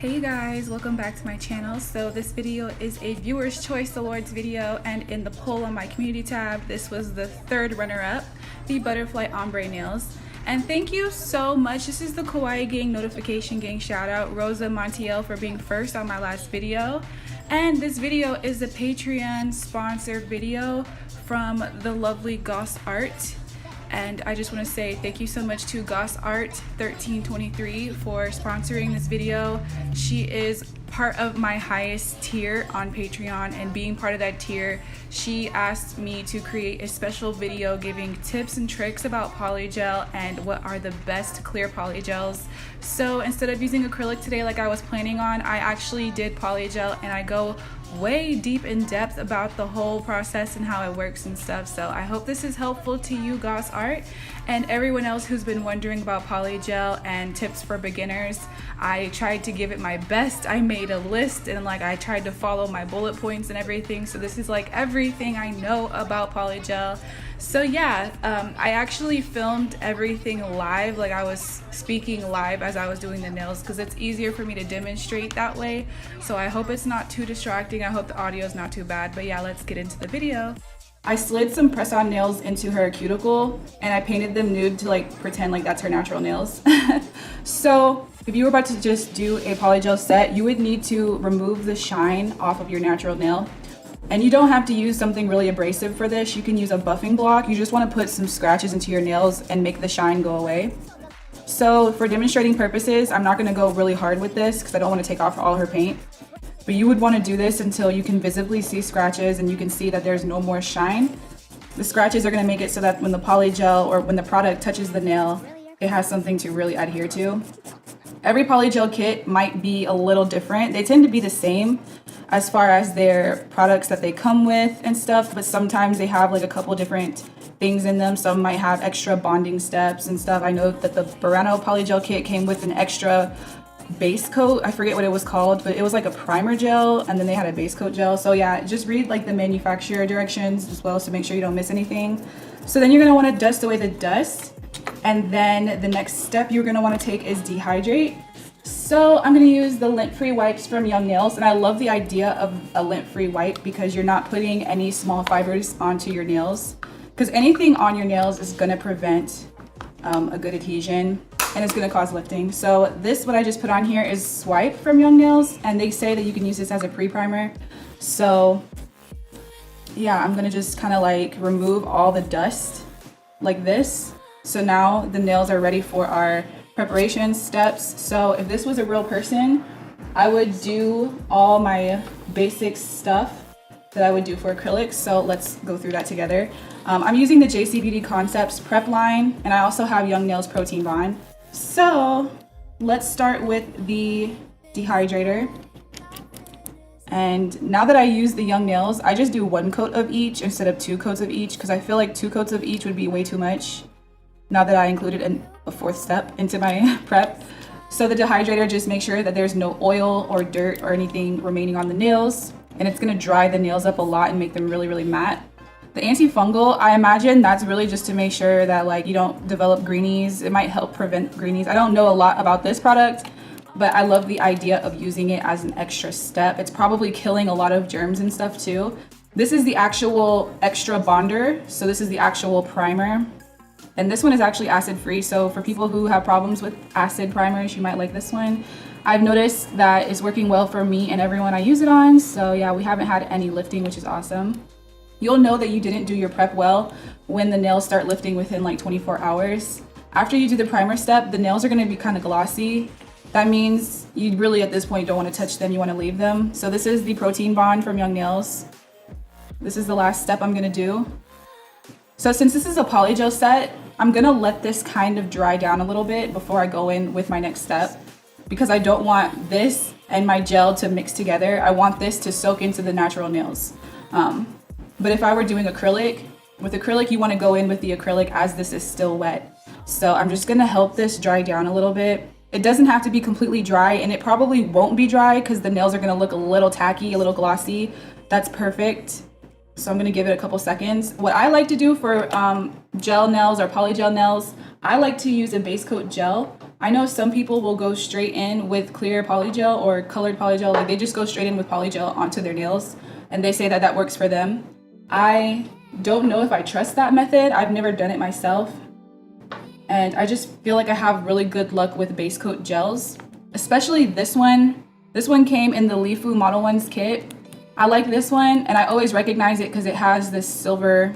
Hey guys, welcome back to my channel. So this video is a Viewers Choice Awards video, and in the poll on my community tab, this was the third runner-up, the Butterfly Ombre Nails. And thank you so much. This is the Kawaii Gang Notification Gang shout out, Rosa Montiel, for being first on my last video. And this video is a Patreon sponsored video from the lovely Goss Art. And I just want to say thank you so much to Goss Art 1323 for sponsoring this video. She is part of my highest tier on Patreon, and being part of that tier, she asked me to create a special video giving tips and tricks about polygel and what are the best clear polygels. So instead of using acrylic today like I was planning on, I actually did polygel, and I go way deep in depth about the whole process and how it works and stuff. So I hope this is helpful to you, Goss Art, and everyone else who's been wondering about polygel and tips for beginners. I tried to give it my best. I made a list and I tried to follow my bullet points and everything. So this is everything I know about polygel. So yeah, I actually filmed everything live, I was speaking live as I was doing the nails, because it's easier for me to demonstrate that way. So I hope it's not too distracting. I hope the audio is not too bad. But yeah, let's get into the video. I slid some press-on nails into her cuticle, and I painted them nude to pretend that's her natural nails. So if you were about to just do a polygel set, you would need to remove the shine off of your natural nail. And you don't have to use something really abrasive for this. You can use a buffing block. You just want to put some scratches into your nails and make the shine go away. So for demonstrating purposes, I'm not going to go really hard with this because I don't want to take off all her paint. But you would want to do this until you can visibly see scratches and you can see that there's no more shine. The scratches are going to make it so that when the polygel or when the product touches the nail, it has something to really adhere to. Every polygel kit might be a little different. They tend to be the same as far as their products that they come with and stuff, but sometimes they have a couple different things in them. Some might have extra bonding steps and stuff. I know that the Burano polygel kit came with an extra base coat. I forget what it was called, but it was a primer gel, and then they had a base coat gel. So yeah, just read the manufacturer directions as well to make sure you don't miss anything. So then you're going to want to dust away the dust, and then the next step you're going to want to take is dehydrate. So I'm going to use the lint-free wipes from Young Nails, and I love the idea of a lint-free wipe because you're not putting any small fibers onto your nails, because anything on your nails is going to prevent a good adhesion, and it's going to cause lifting. So what I just put on here is Swipe from Young Nails, and they say that you can use this as a pre-primer. So yeah, I'm going to just kind of remove all the dust like this. So now the nails are ready for our preparation steps. So if this was a real person, I would do all my basic stuff that I would do for acrylics. So let's go through that together. I'm using the Beauty Concepts prep line, and I also have Young Nails Protein Bond. So let's start with the dehydrator. And now that I use the Young Nails, I just do one coat of each instead of 2 coats of each, because I feel 2 coats of each would be way too much now that I included a 4th step into my prep. So the dehydrator just makes sure that there's no oil or dirt or anything remaining on the nails, and it's going to dry the nails up a lot and make them really, really matte. The antifungal, I imagine that's really just to make sure that you don't develop greenies. It might help prevent greenies. I don't know a lot about this product, but I love the idea of using it as an extra step. It's probably killing a lot of germs and stuff too. This is the actual extra bonder, so this is the actual primer. And this one is actually acid free, so for people who have problems with acid primers, you might like this one. I've noticed that it's working well for me and everyone I use it on, so yeah, we haven't had any lifting, which is awesome. You'll know that you didn't do your prep well when the nails start lifting within 24 hours. After you do the primer step, the nails are going to be kind of glossy. That means you really at this point don't want to touch them, you want to leave them. So this is the Protein Bond from Young Nails. This is the last step I'm going to do. So since this is a polygel set, I'm going to let this kind of dry down a little bit before I go in with my next step, because I don't want this and my gel to mix together. I want this to soak into the natural nails. But if I were doing acrylic, with acrylic you want to go in with the acrylic as this is still wet. So I'm just going to help this dry down a little bit. It doesn't have to be completely dry, and it probably won't be dry because the nails are going to look a little tacky, a little glossy. That's perfect. So I'm going to give it a couple seconds. What I like to do for gel nails or polygel nails, I like to use a base coat gel I know some people will go straight in with clear polygel or colored polygel, like they just go straight in with polygel onto their nails, and they say that that works for them. I don't know if I trust that method. I've never done it myself, and I just feel like I have really good luck with base coat gels, especially this one. This one came in the Lifu Model Ones kit. I like this one, and I always recognize it because it has this silver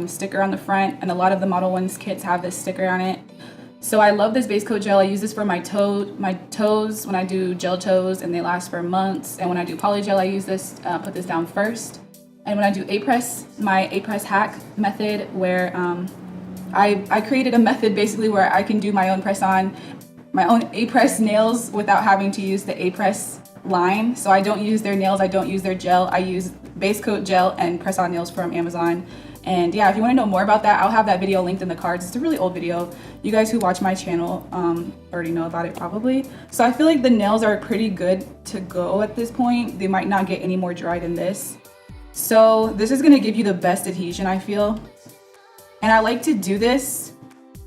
sticker on the front, and a lot of the Model Ones kits have this sticker on it. So I love this base coat gel. I use this for my toes when I do gel toes, and they last for months. And when I do polygel, I use this, put this down first. And when I do A-press, my A-press hack method, where I created a method basically where I can do my own press-on, my own A-press nails without having to use the A-press line. So I don't use their nails, I don't use their gel. I use base coat gel and press-on nails from Amazon. And yeah, if you want to know more about that, I'll have that video linked in the cards. It's a really old video. You guys who watch my channel already know about it probably. So I feel like the nails are pretty good to go at this point. They might not get any more dry than this. So this is going to give you the best adhesion, I feel. And I like to do this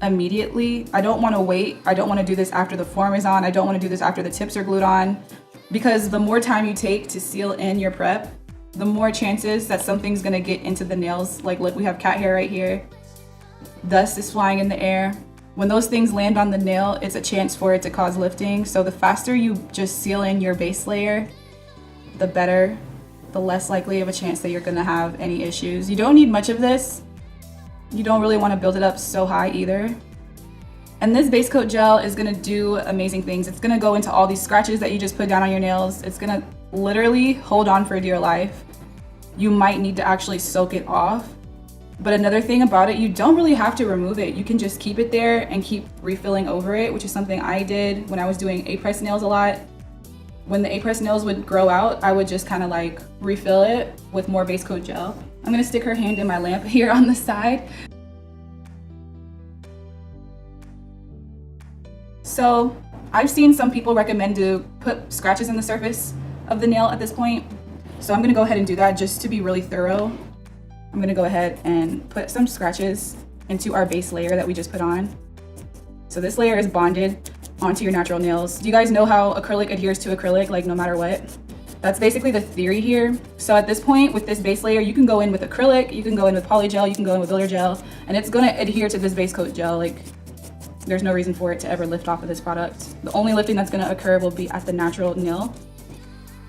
immediately. I don't want to wait. I don't want to do this after the form is on. I don't want to do this after the tips are glued on, because the more time you take to seal in your prep, the more chances that something's gonna get into the nails. Like look, we have cat hair right here. Dust is flying in the air. When those things land on the nail, it's a chance for it to cause lifting. So the faster you just seal in your base layer, the better, the less likely of a chance that you're gonna have any issues. You don't need much of this. You don't really wanna build it up so high either. And this base coat gel is gonna do amazing things. It's gonna go into all these scratches that you just put down on your nails. It's gonna literally hold on for dear life. You might need to actually soak it off. But another thing about it, you don't really have to remove it. You can just keep it there and keep refilling over it, which is something I did when I was doing A-press nails a lot. When the A-press nails would grow out, I would just kind of like refill it with more base coat gel. I'm gonna stick her hand in my lamp here on the side. So I've seen some people recommend to put scratches in the surface of the nail at this point. So I'm gonna go ahead and do that just to be really thorough. I'm gonna go ahead and put some scratches into our base layer that we just put on. So this layer is bonded onto your natural nails. Do you guys know how acrylic adheres to acrylic, like no matter what? That's basically the theory here. So at this point with this base layer, you can go in with acrylic, you can go in with polygel, you can go in with builder gel, and it's gonna adhere to this base coat gel. Like there's no reason for it to ever lift off of this product. The only lifting that's gonna occur will be at the natural nail.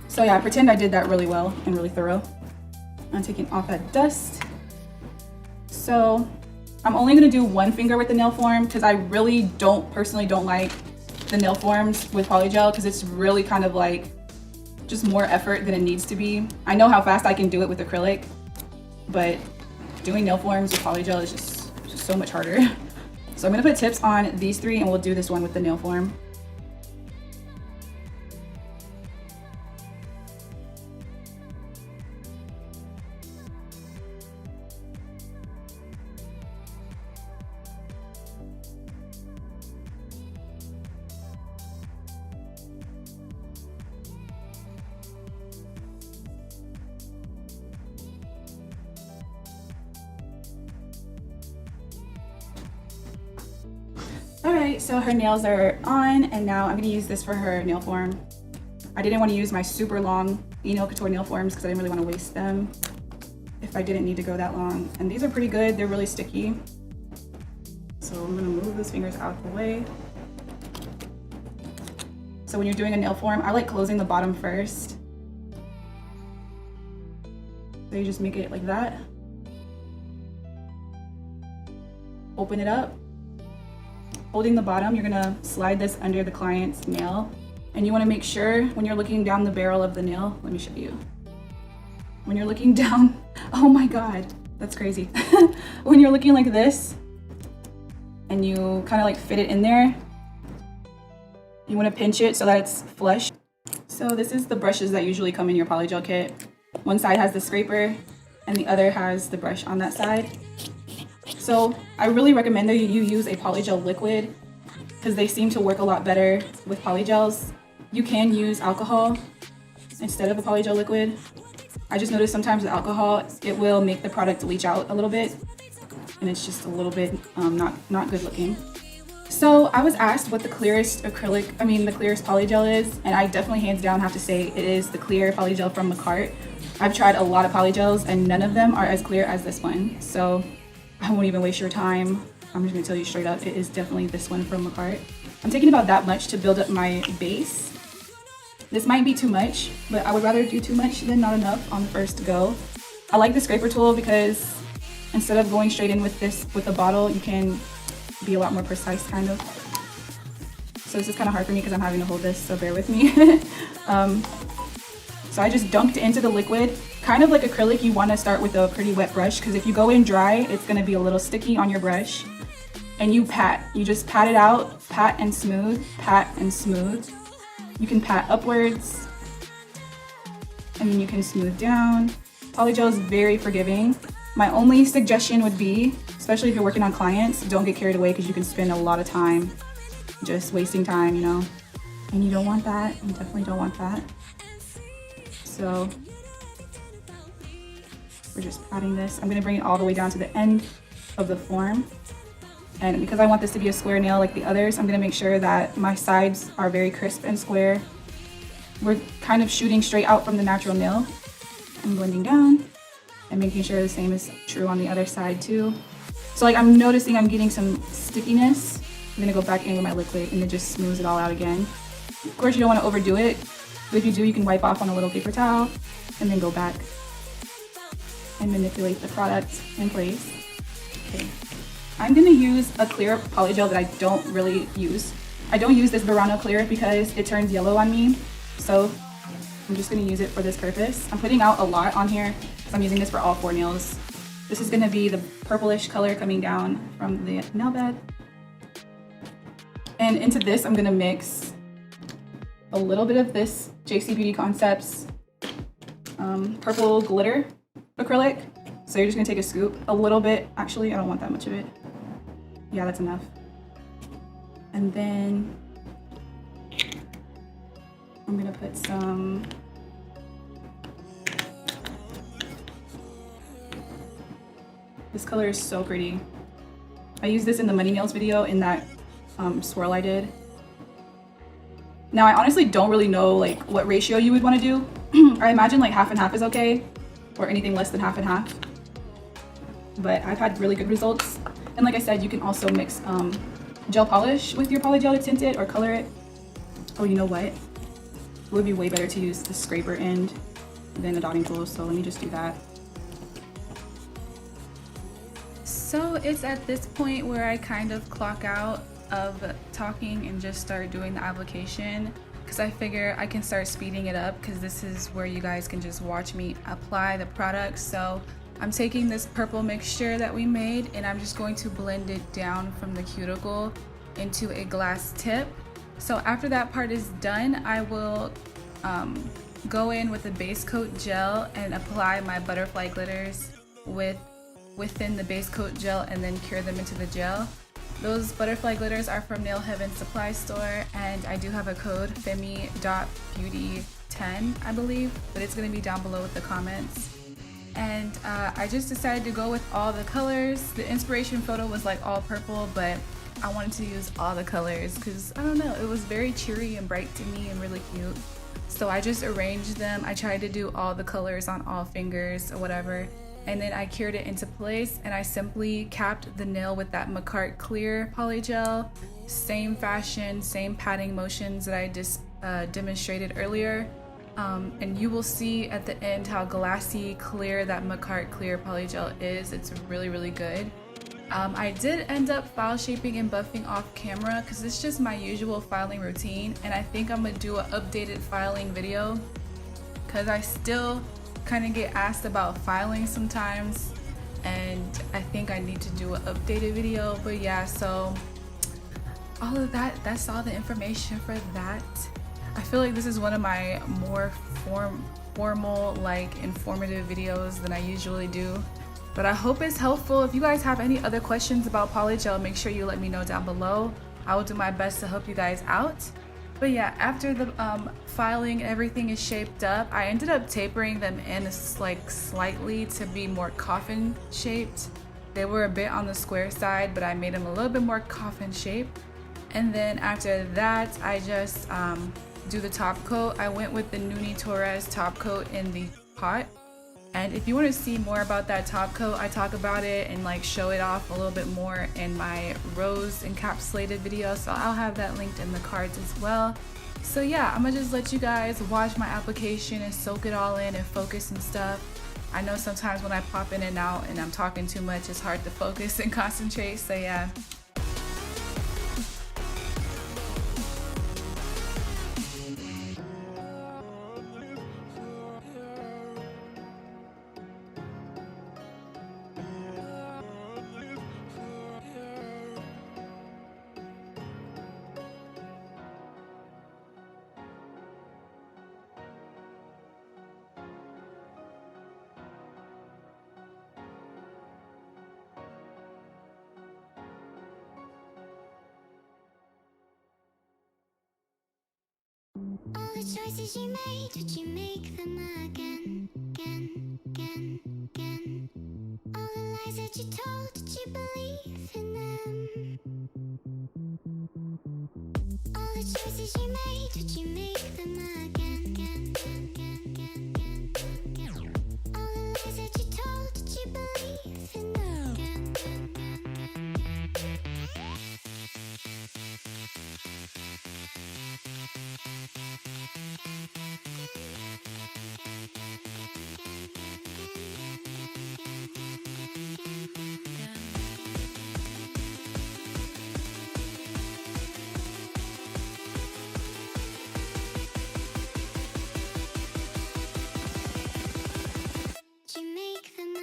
So yeah, pretend I did that really well and really thorough. I'm taking off that dust. So I'm only gonna do one finger with the nail form because I really personally don't like the nail forms with polygel because it's really kind of like just more effort than it needs to be. I know how fast I can do it with acrylic, but doing nail forms with polygel is just so much harder. So I'm gonna put tips on these three and we'll do this one with the nail form. Alright, so her nails are on, and now I'm going to use this for her nail form. I didn't want to use my super long Nail Couture nail forms because I didn't really want to waste them if I didn't need to go that long. And these are pretty good, they're really sticky. So I'm going to move those fingers out of the way. So when you're doing a nail form, I like closing the bottom first. So you just make it like that. Open it up. Holding the bottom, you're gonna slide this under the client's nail, and you wanna make sure when you're looking down the barrel of the nail, let me show you. When you're looking down, oh my God, that's crazy. When you're looking like this, and you kind of like fit it in there, you wanna pinch it so that it's flush. So this is the brushes that usually come in your polygel kit. One side has the scraper, and the other has the brush on that side. So I really recommend that you use a polygel liquid because they seem to work a lot better with polygels. You can use alcohol instead of a polygel liquid. I just noticed sometimes with alcohol, it will make the product leach out a little bit, and it's just a little bit not good looking. So I was asked what the clearest the clearest polygel is, and I definitely hands down have to say it is the clear polygel from Macart. I've tried a lot of polygels and none of them are as clear as this one. So I won't even waste your time. I'm just gonna tell you straight up, it is definitely this one from Macart. I'm taking about that much to build up my base. This might be too much, but I would rather do too much than not enough on the first go. I like the scraper tool because instead of going straight in with a bottle, you can be a lot more precise kind of. So this is kind of hard for me because I'm having to hold this, so bear with me. So I just dunked into the liquid. Kind of like acrylic, you want to start with a pretty wet brush because if you go in dry, it's going to be a little sticky on your brush. And you just pat it out, pat and smooth, pat and smooth. You can pat upwards and then you can smooth down. Polygel is very forgiving. My only suggestion would be, especially if you're working on clients, don't get carried away because you can spend a lot of time just wasting time, you know, and you don't want that. You definitely don't want that. So we're just patting this. I'm gonna bring it all the way down to the end of the form. And because I want this to be a square nail like the others, I'm gonna make sure that my sides are very crisp and square. We're kind of shooting straight out from the natural nail. I'm blending down and making sure the same is true on the other side too. So like I'm noticing I'm getting some stickiness. I'm gonna go back in with my liquid and it just smooths it all out again. Of course you don't wanna overdo it, but if you do, you can wipe off on a little paper towel and then go back and manipulate the product in place. Okay. I'm gonna use a clear polygel that I don't really use. I don't use this Burano clear because it turns yellow on me. So I'm just gonna use it for this purpose. I'm putting out a lot on here because I'm using this for all 4 nails. This is gonna be the purplish color coming down from the nail bed. And into this, I'm gonna mix a little bit of this Beauty Concepts purple glitter acrylic. So you're just gonna take a scoop, a little bit. Actually, I don't want that much of it. Yeah, that's enough. And then I'm gonna put some this color is so pretty. I used this in the Money Nails video in that swirl I did. Now I honestly don't really know like what ratio you would want to do. I imagine like half and half is okay, or anything less than half and half. But I've had really good results. And like I said, you can also mix gel polish with your polygel to tint it or color it. Oh, you know what? It would be way better to use the scraper end than a dotting tool, so let me just do that. So it's at this point where I kind of clock out of talking and just start doing the application because I figure I can start speeding it up because this is where you guys can just watch me apply the product. So I'm taking this purple mixture that we made and I'm just going to blend it down from the cuticle into a glass tip. So after that part is done, I will go in with a base coat gel and apply my butterfly glitters within the base coat gel and then cure them into the gel. Those butterfly glitters are from Nail Heaven Supply Store and I do have a code Femi.Beauty 10, I believe, but it's going to be down below with the comments. And I just decided to go with all the colors. The inspiration photo was like all purple, but I wanted to use all the colors because I don't know, it was very cheery and bright to me and really cute. So I just arranged them. I tried to do all the colors on all fingers or whatever. And then I cured it into place and I simply capped the nail with that Macart clear polygel. Same fashion, same patting motions that I just demonstrated earlier. And you will see at the end how glassy clear that Macart clear polygel is. It's really, really good. I did end up file shaping and buffing off camera because it's just my usual filing routine. And I think I'm gonna do an updated filing video because I still kind of get asked about filing sometimes and I think I need to do an updated video. But yeah, so all of that's all the information for that. I feel like this is one of my more formal, like informative videos than I usually do, but I hope it's helpful. If you guys have any other questions about polygel, make sure you let me know down below. I will do my best to help you guys out. But yeah, after the filing, everything is shaped up. I ended up tapering them in like slightly to be more coffin shaped. They were a bit on the square side, but I made them a little bit more coffin shaped. And then after that, I just do the top coat. I went with the Nuni Torres top coat in the pot. And if you want to see more about that top coat, I talk about it and like show it off a little bit more in my rose encapsulated video. So I'll have that linked in the cards as well. So yeah, I'm gonna just let you guys watch my application and soak it all in and focus and stuff. I know sometimes when I pop in and out and I'm talking too much, it's hard to focus and concentrate. So yeah. All the choices you made, did you make them again, again, again, again? All the lies that you told, did you believe in them? All the choices you made, did you make them again, again, again, again, again, again? All the lies that you told, did you believe in them? Again, again, again, again, again. Did you make them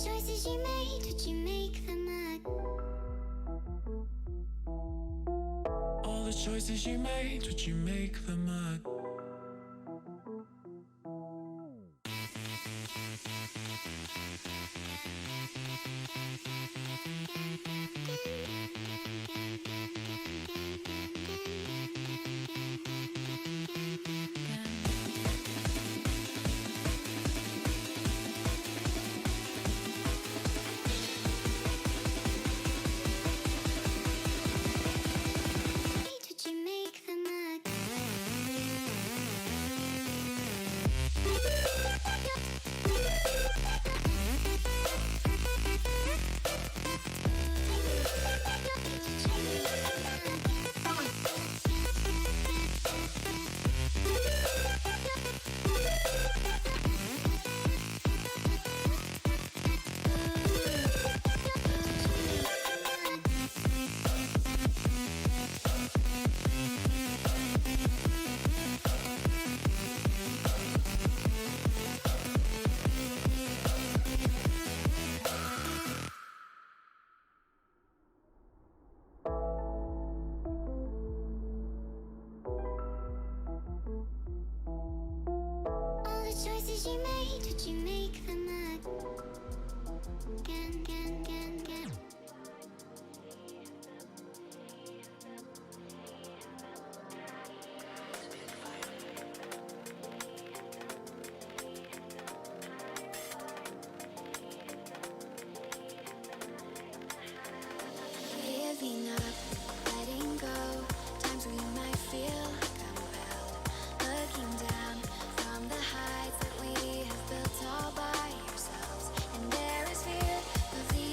choices you made, did you make them All the choices you made, did you make them Did you make them All the choices you made, did you make them again, again, again, again? Giving up, letting go, times when you might feel compelled, looking down from the heights that we have built all by ourselves. And there is fear of the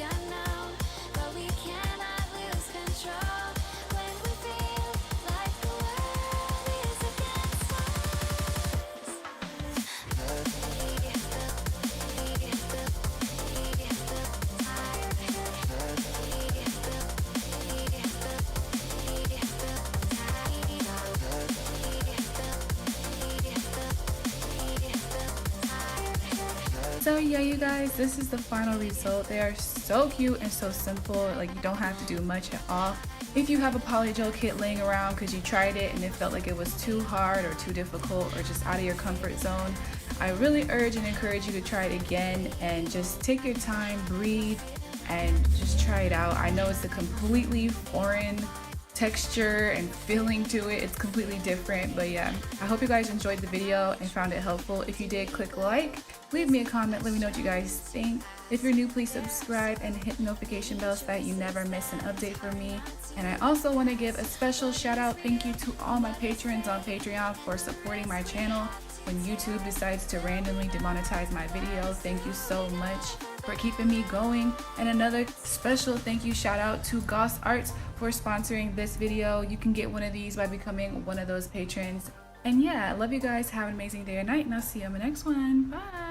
So yeah, you guys, this is the final result. They are so cute and so simple. Like, you don't have to do much at all. If you have a polygel kit laying around because you tried it and it felt like it was too hard or too difficult or just out of your comfort zone, I really urge and encourage you to try it again and just take your time, breathe, and just try it out. I know it's a completely foreign texture and feeling to it. It's completely different, but yeah, I hope you guys enjoyed the video and found it helpful. If you did, click like, leave me a comment, let me know what you guys think. If you're new, please subscribe and hit the notification bell so that you never miss an update from me. And I also want to give a special shout out, thank you to all my patrons on Patreon for supporting my channel when YouTube decides to randomly demonetize my video. Thank you so much for keeping me going. And another special thank you shout out to Goss Arts for sponsoring this video. You can get one of these by becoming one of those patrons. And yeah, I love you guys. Have an amazing day or night, and I'll see you on the next one. Bye.